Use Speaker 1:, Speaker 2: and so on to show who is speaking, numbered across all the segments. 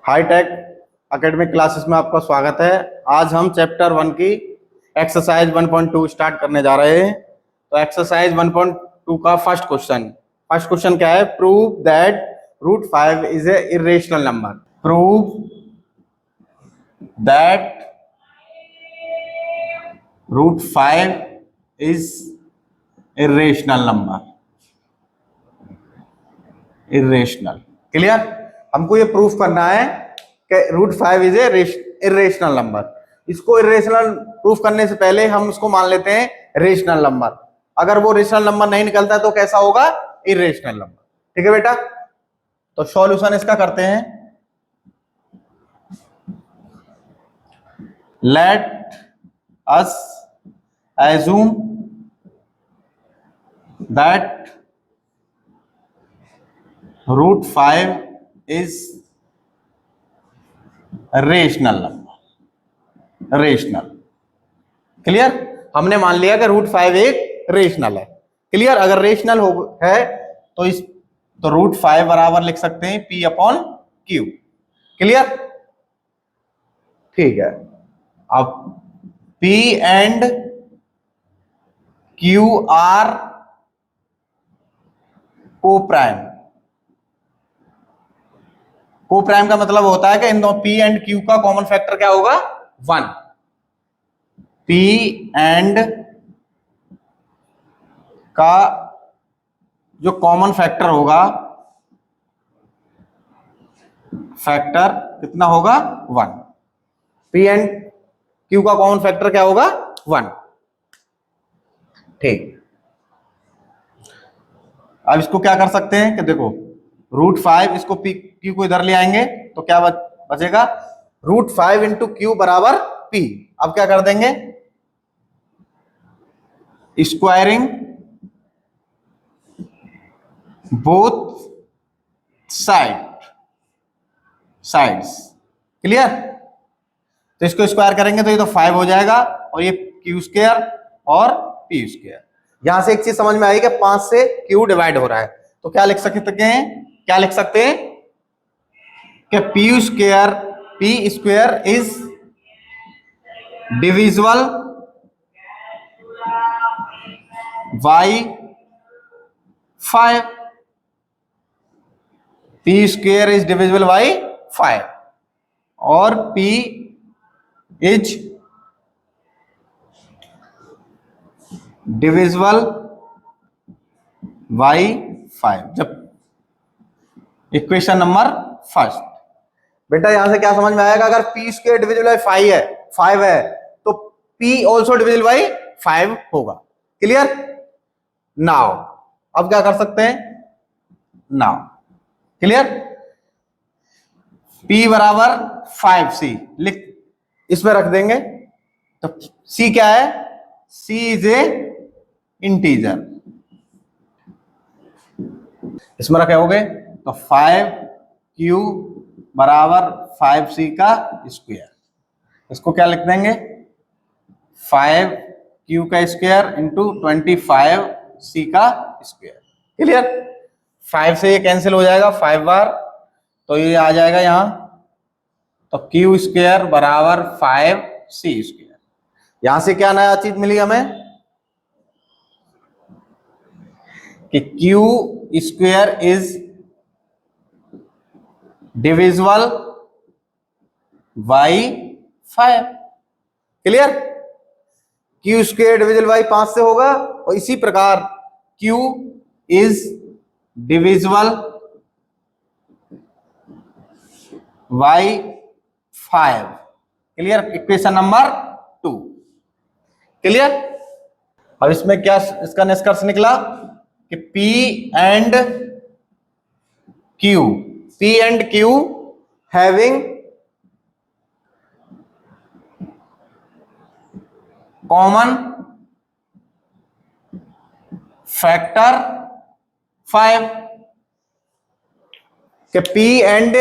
Speaker 1: Hi tech academic classes में आपका स्वागत है। आज हम चैप्टर 1 की एक्सरसाइज 1.2 स्टार्ट करने जा रहे हैं। तो एक्सरसाइज 1.2 का फर्स्ट क्वेश्चन क्या है? Prove that root 5 is a irrational number. Prove that root 5 is irrational number. Irrational, clear? हमको ये प्रूफ करना है कि root 5 is a irrational number. इसको इरेशनल प्रूफ करने से पहले हम उसको मान लेते हैं रेशनल नंबर। अगर वो रेशनल नंबर नहीं निकलता है तो कैसा होगा? Irrational number. ठीक है बेटा, तो सॉल्यूशन इसका करते हैं। Let us assume that root 5 is rational number. Rational, clear? हमने मान लिया कि रूट 5 एक रेशनल है। क्लियर? अगर रेशनल हो है तो रूट 5 बराबर लिख सकते हैं P अपॉन Q। क्लियर? ठीक है। अब P एंड Q आर को प्राइम। को प्राइम का मतलब होता है कि इन दोनों P एंड Q का कॉमन फैक्टर क्या होगा? 1। P एंड का जो कॉमन फैक्टर होगा, फैक्टर कितना होगा? 1। P एंड Q का कॉमन फैक्टर क्या होगा? 1। ठीक। अब इसको क्या कर सकते हैं कि देखो रूट 5, इसको Q को इधर ले आएंगे तो क्या बचेगा? रूट 5 इंटू Q बराबर P। अब क्या कर देंगे? Squaring both sides. क्लियर? तो इसको स्क्वायर करेंगे तो ये तो 5 हो जाएगा और ये Q स्क्वायर और P स्क्वायर। यहां से एक चीज समझ में आई कि 5 से Q डिवाइड हो रहा है, तो क्या लिख सकते हैं कि P square is divisible by 5। P square is divisible by 5 और P इज डिविजिबल बाय 5। जब इक्वेशन नंबर फर्स्ट। बेटा यहां से क्या समझ में आएगा? अगर P स्क्वायर डिविजिबल बाय 5 है तो P ऑल्सो डिविजिबल बाय 5 होगा। क्लियर? नाउ अब क्या कर सकते हैं? Now clear? P बराबर 5C लिख इसमें रख देंगे। तो C क्या है? C is a integer. इसमें रखोगे तो 5Q बराबर 5C का स्क्वायर। इसको क्या लिख देंगे? 5Q का स्क्वायर इंटू 25C का स्क्वायर। क्लियर? 5 से ये कैंसिल हो जाएगा 5 बार, तो ये आ जाएगा यहां। तो Q स्क्वायर बराबर 5C स्क्वायर। यहां से क्या नया चीज मिली हमें कि Q square is divisible by 5। Clear? Q square divisible by 5 से होगा और इसी प्रकार Q is divisible by 5। Clear? Equation number 2। Clear? अब इसमें क्या इसका निष्कर्ष निकला कि P and Q having common factor 5। कि P एंड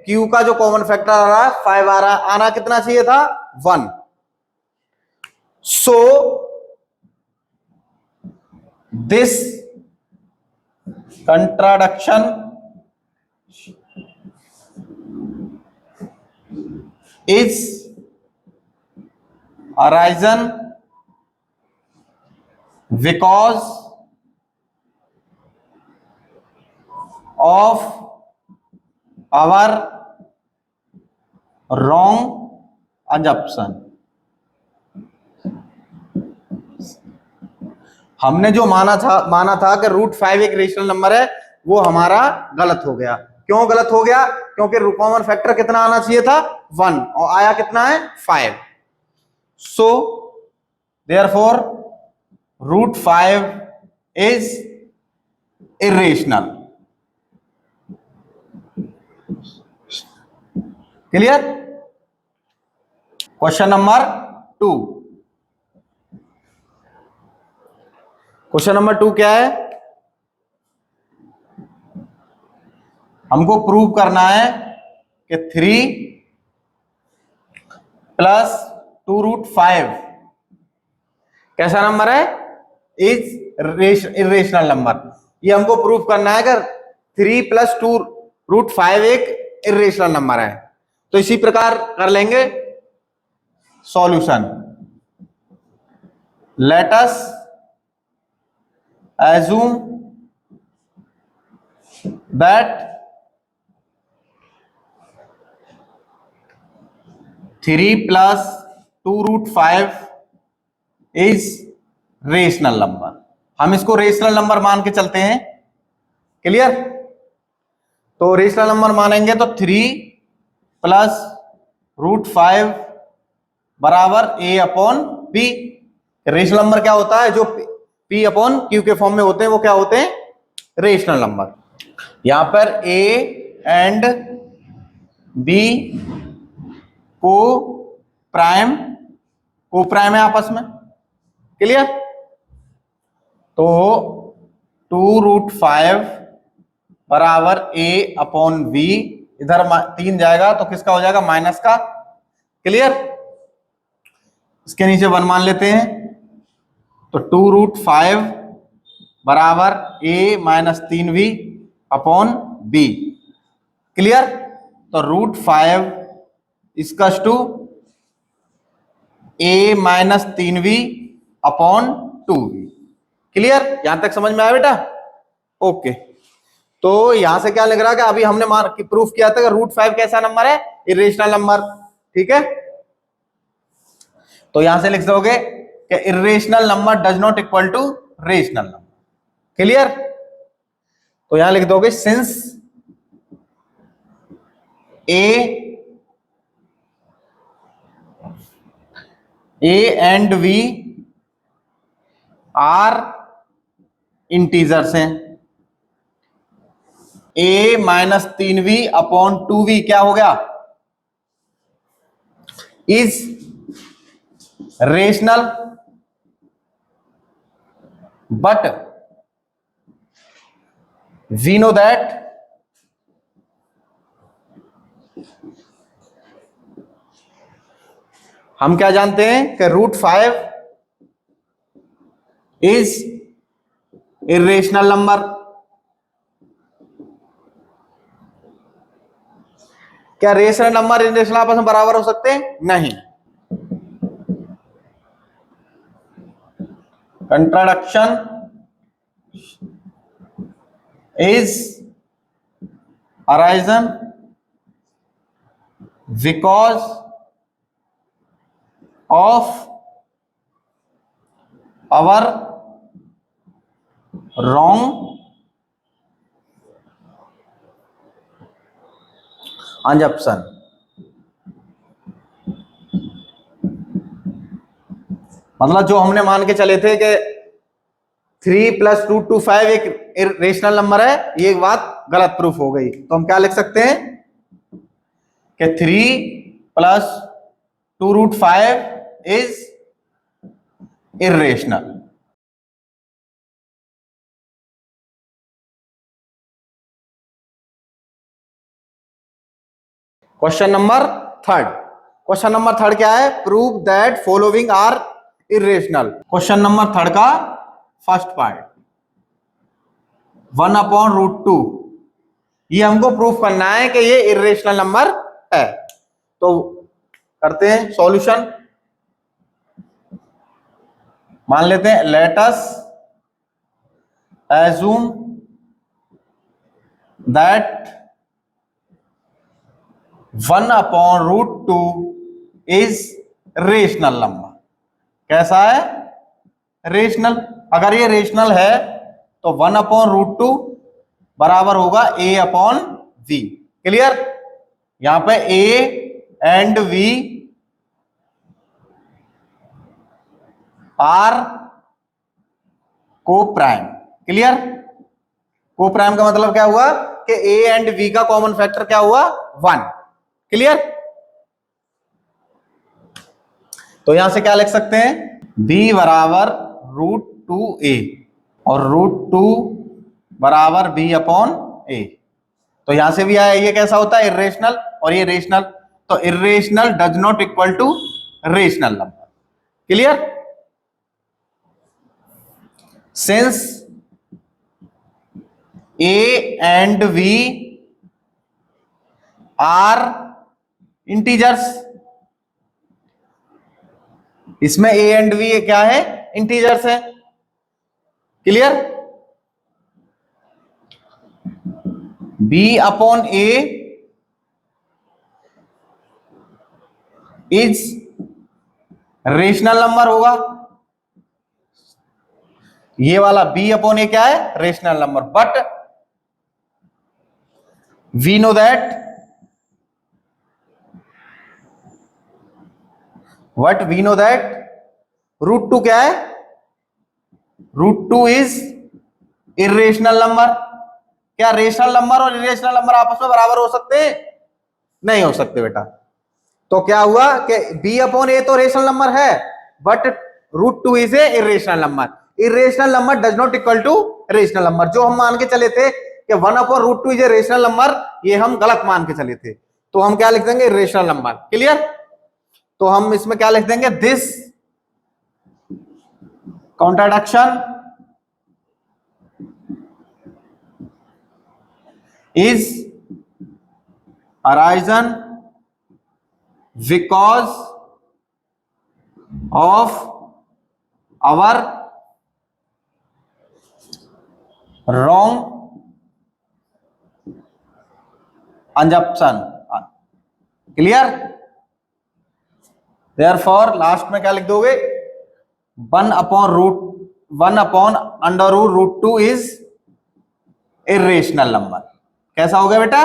Speaker 1: Q का जो कॉमन फैक्टर आ रहा है 5 आ रहा है। आना कितना चाहिए था? 1। So this contradiction is arisen because of our wrong assumption. हमने जो माना था कि √5 एक रेशनल नंबर है, वो हमारा गलत हो गया। क्यों गलत हो गया? क्योंकि कॉमन फैक्टर कितना आना चाहिए था? 1, और आया कितना है? 5। So therefore √5 is irrational. Clear? Question number 2। Question number 2 क्या है? हमको प्रूव करना है कि 3 + 2√5 कैसा नंबर है? Is irrational number. ये हमको प्रूव करना है कि 3 + 2√5 एक इर्रेशनल नंबर है। तो इसी प्रकार कर लेंगे solution. Let us assume that 3 + 2√5 is rational number. हम इसको रेशनल नंबर मान के चलते हैं। क्लियर? तो रेशनल नंबर मानेंगे तो 3 + √5 बराबर A/B। रेशनल नंबर क्या होता है? जो P/Q के फॉर्म में होते हैं वो क्या होते हैं? Rational number. यहां पर A एंड B को प्राइम है आपस में। क्लियर? तो 2√5 बराबर A/B, इधर 3 जाएगा तो किसका हो जाएगा? माइनस का। क्लियर? इसके नीचे 1 मान लेते हैं, तो 2√5 बराबर A - 3V/B। क्लियर? तो √5 equals to A - 3V/2V। Clear? यहां तक समझ में आया बेटा? ओके। तो यहां से क्या लग रहा है कि अभी हमने प्रूफ किया था कि √5 कैसा नंबर है? Irrational number. ठीक है? तो यहां से लिख दोगे कि irrational number does not equal to rational number. Clear? तो यहां लिख दोगे since A and V are integers हैं, A - 3V/2V क्या हो गया? Is rational, but we know that हम क्या जानते हैं कि √5 इज इर्रेशनल नंबर। क्या रेशनल नंबर इर्रेशनल आपस में बराबर हो सकते हैं? नहीं। Contradiction is arisen because of our wrong assumption। मतलब जो हमने मान के चले थे कि 3 + 225 एक रेशनल नंबर है, ये बात गलत प्रूफ हो गई। तो हम क्या लिख सकते हैं कि 3 + 2√5 is irrational. Question number 3। Question number 3 क्या है? Prove that following are irrational. Question number 3 का फर्स्ट पार्ट 1/√2, ये हमको प्रूफ करना है कि ये इर्रेशनल नंबर है। तो करते हैं सॉल्यूशन। मान लेते हैं let us assume that 1/√2 is rational number. कैसा है? रेशनल। अगर ये रेशनल है तो 1/√2 बराबर होगा a/v। क्लियर? यहां पे a एंड v आर को प्राइम। क्लियर? को प्राइम का मतलब क्या हुआ कि a एंड v का कॉमन फैक्टर क्या हुआ? 1। क्लियर? तो यहां से क्या लिख सकते हैं? b बराबर √2a और √2 बराबर b/a। तो यहां से भी आया ये कैसा होता है? इर्रेशनल। और ये रेशनल, तो irrational does not equal to rational number. Clear? Since a and v are integers, इसमें a एंड v क्या है? इंटीजर्स है। Clear? b/a is rational number होगा। ये वाला b/a क्या है? Rational number. But we know that √2 क्या है? √2 इज इर्रेशनल नंबर। क्या रेशनल नंबर और इरेशनल नंबर आपस में बराबर हो सकते हैं? नहीं हो सकते बेटा। तो क्या हुआ कि b/a तो रेशनल नंबर है, but √2 is a irrational number. Irrational number does not equal to rational number. जो हम मान के चले थे कि 1/√2 इज ए रेशनल नंबर, ये हम गलत मान के चले थे। तो हम क्या लिख देंगे? Irrational number. क्लियर? तो हम इसमें क्या लिख देंगे? This contradiction is arisen because of our wrong assumption। Clear? therefore last में क्या लिख दोगे? 1/√2 इज इर्रेशनल नंबर। कैसा हो गया बेटा?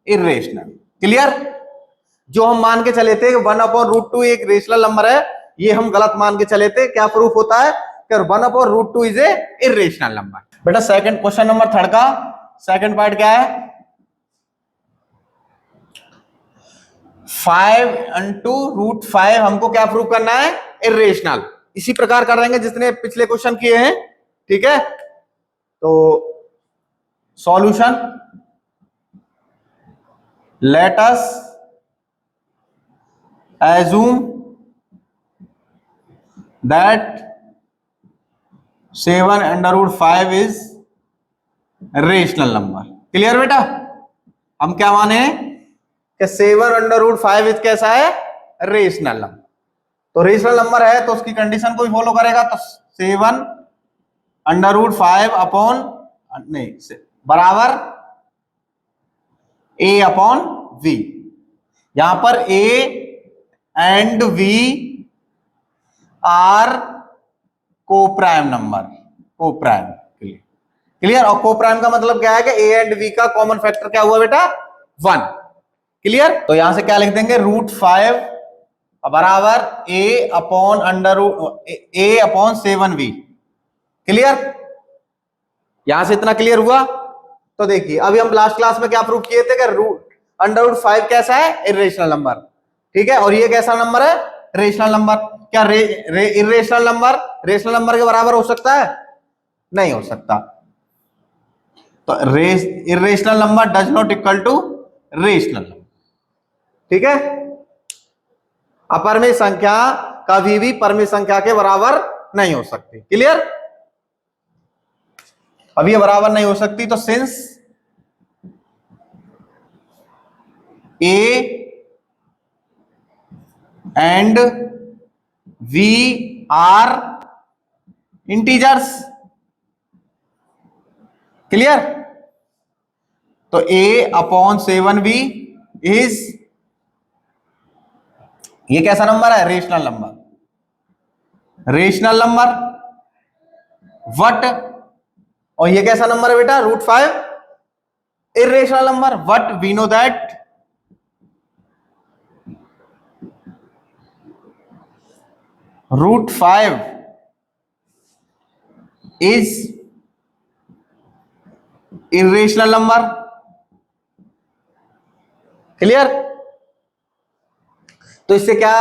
Speaker 1: इर्रेशनल। क्लियर? जो हम मान के चले थे 1/√2 एक रेशनल नंबर है, ये हम गलत मान के चले थे। क्या प्रूफ होता है कि 1/√2 इज ए इर्रेशनल नंबर। बेटा सेकंड क्वेश्चन नंबर 3 का सेकंड पार्ट क्या है? 5 × √5 हमको क्या प्रूव करना है? इर्रेशनल। इसी प्रकार कर रहेंगे जितने पिछले क्वेश्चन किए हैं। ठीक है? तो solution let us assume that 7/5 is rational number. Clear बेटा? हम क्या माने कि 7/5 इज कैसा है? Rational number. तो रेशनल नंबर है तो उसकी कंडीशन को भी फॉलो करेगा। तो 7/5 अपॉन नहीं बराबर a/v। यहां पर a एंड v आर को प्राइम नंबर। को प्राइम। क्लियर? और को प्राइम का मतलब क्या है कि a एंड v का कॉमन फैक्टर क्या हुआ बेटा? 1। क्लियर? तो यहां से क्या लिख देंगे? √5 बराबर a/7v। क्लियर? यहां से इतना क्लियर हुआ? तो देखिए अभी हम लास्ट क्लास में क्या प्रूव किए थे कि √5 कैसा है? Irrational number. ठीक है? और ये कैसा नंबर है? Rational number. क्या इर्रेशनल नंबर रेशनल नंबर के बराबर हो सकता है? नहीं हो सकता। तो irrational number does not equal to rational number. ठीक है? अपरिमेय संख्या कभी भी परिमेय संख्या के बराबर नहीं हो सकती। क्लियर? अब ये बराबर नहीं हो सकती, तो since a and V are integers. Clear? तो a/7b इज, ये कैसा नंबर है? Rational number. Rational number what, और ये कैसा नंबर है बेटा? √5 irrational number. What we know that √5 is irrational number. Clear? तो इससे क्या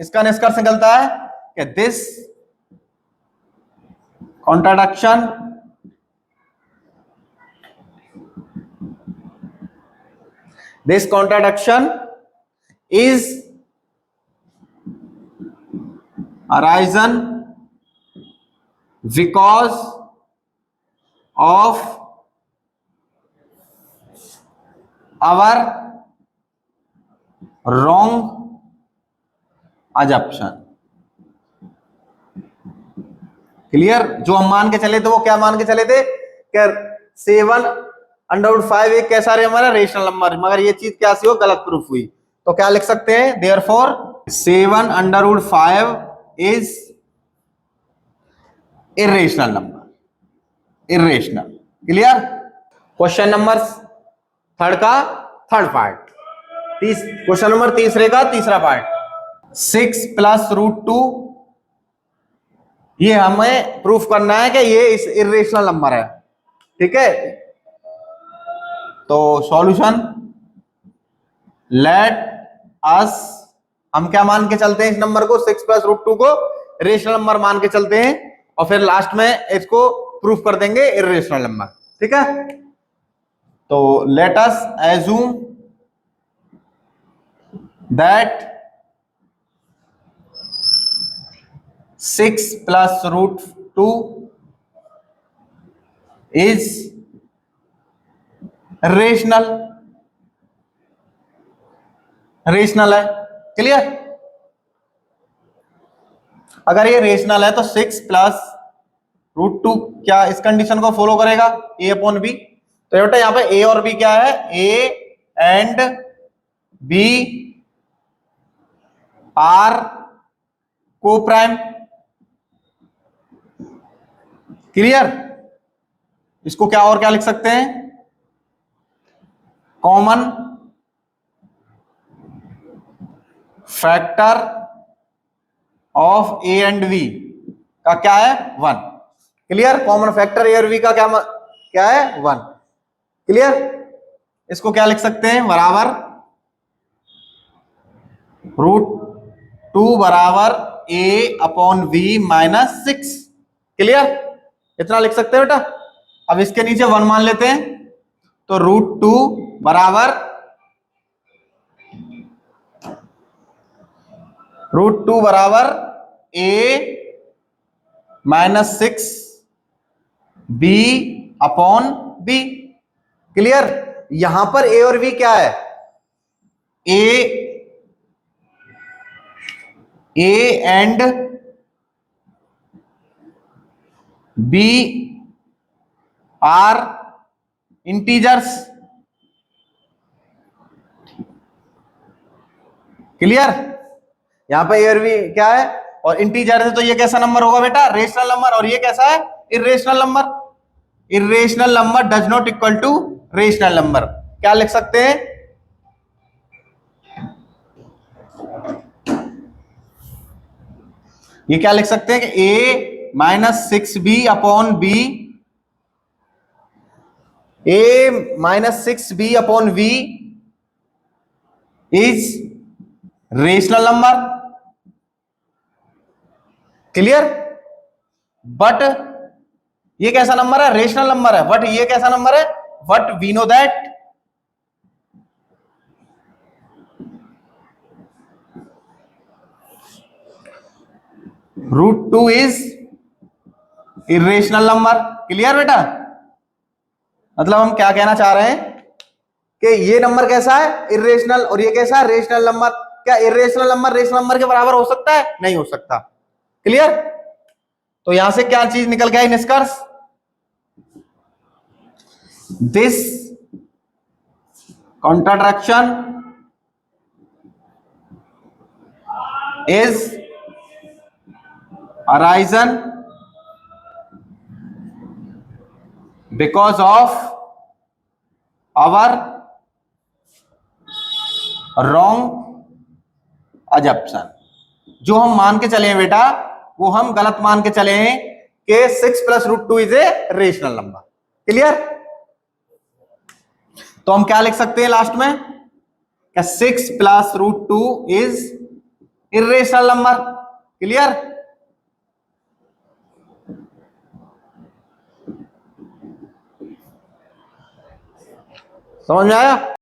Speaker 1: इसका निष्कर्ष निकलता है कि this contradiction is arisen because of our wrong assumption. Clear? जो हम मान के चले थे वो क्या मान के चले थे कि 7/5 एक कैसा रहे हमारा? Rational number. मगर ये चीज क्या सी हो? गलत प्रूफ हुई। तो क्या लिख सकते हैं? Therefore 7/5 is irrational number. Irrational. Clear? Question number third का थर्ड पार्ट, क्वेश्चन नंबर तीसरे का तीसरा पार्ट। 6 + √2, ये हमें प्रूफ करना है कि ये इस इर्रेशनल नंबर है। ठीक है? तो सॉल्यूशन, लेट अस, हम क्या मान के चलते हैं इस नंबर को? 6 + √2 को रेशनल नंबर मान के चलते हैं, और फिर लास्ट में इसको प्रूफ कर देंगे इर्रेशनल नंबर। ठीक है? तो late us assume that 6 + √2 is rational. Rational है। क्लियर? अगर ये रेशनल है तो 6 + √2 क्या इस कंडीशन को फॉलो करेगा? a/b। तो बेटा यहां पे a और b क्या है? a एंड b आर को प्राइम। क्लियर? इसको क्या और क्या लिख सकते हैं? Common factor of a and b का क्या है? 1। क्लियर? कॉमन फैक्टर a और b का क्या है? 1। क्लियर? इसको क्या लिख सकते हैं? बराबर √2 बराबर a/v - 6। क्लियर? इतना लिख सकते हैं बेटा। अब इसके नीचे 1 मान लेते हैं, तो √2 बराबर a - 6b/b। क्लियर? यहां पर a और b क्या है? a and b are integers. Clear? यहां पे a और b क्या है? और इंटीजर है, तो ये कैसा नंबर होगा बेटा? Rational number. और ये कैसा है? Irrational number. Irrational number does not equal to rational number. क्या लिख सकते हैं? ये क्या लिख सकते हैं कि a - 6b/b, a - 6b/v is rational number. Clear? But ये कैसा नंबर है? रेशनल नंबर है। बट ये कैसा नंबर है? But we know that √2 is irrational number. Clear बेटा? मतलब हम क्या कहना चाह रहे हैं कि ये नंबर कैसा है? इर्रेशनल, और ये कैसा है? Rational number. क्या इरेशनल नंबर रेशनल नंबर के बराबर हो सकता है? नहीं हो सकता। क्लियर? तो यहां से क्या चीज निकल गया निष्कर्ष? This contradiction is arisen because of our wrong assumption. जो हम मान के चले हैं बेटा, वो हम गलत मान के चले हैं कि 6 + √2 is a rational number. Clear? तो हम क्या लिख सकते हैं लास्ट में? क्या 6 + √2 इज इरेशनल नंबर। क्लियर? समझ में आया?